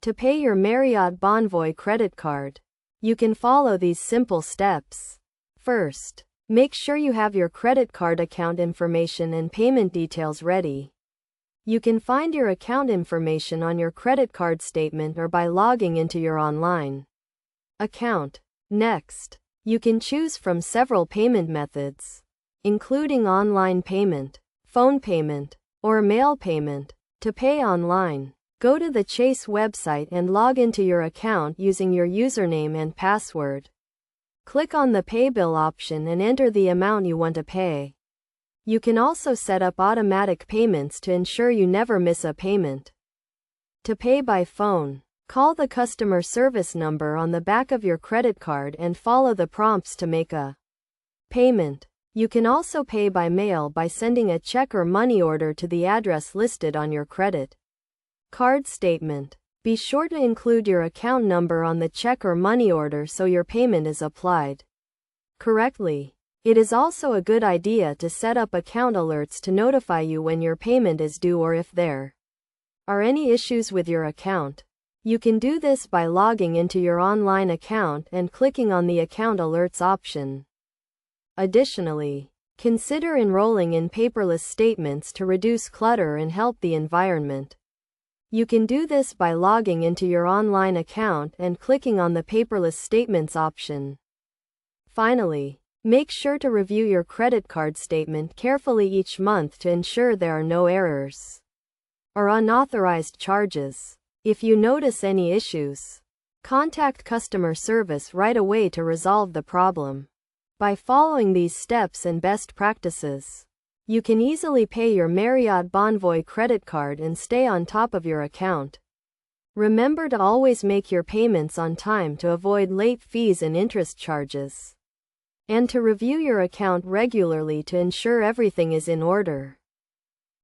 To pay your Marriott Bonvoy credit card, you can follow these simple steps. First, make sure you have your credit card account information and payment details ready. You can find your account information on your credit card statement or by logging into your online account. Next, you can choose from several payment methods, including online payment, phone payment, or mail payment. To pay online, go to the Chase website and log into your account using your username and password. Click on the Pay Bill option and enter the amount you want to pay. You can also set up automatic payments to ensure you never miss a payment. To pay by phone, call the customer service number on the back of your credit card and follow the prompts to make a payment. You can also pay by mail by sending a check or money order to the address listed on your credit card statement. Be sure to include your account number on the check or money order so your payment is applied correctly. It is also a good idea to set up account alerts to notify you when your payment is due or if there are any issues with your account. You can do this by logging into your online account and clicking on the Account Alerts option. Additionally, consider enrolling in paperless statements to reduce clutter and help the environment. You can do this by logging into your online account and clicking on the Paperless Statements option. Finally, make sure to review your credit card statement carefully each month to ensure there are no errors or unauthorized charges. If you notice any issues, contact customer service right away to resolve the problem. By following these steps and best practices, you can easily pay your Marriott Bonvoy credit card and stay on top of your account. Remember to always make your payments on time to avoid late fees and interest charges, and to review your account regularly to ensure everything is in order.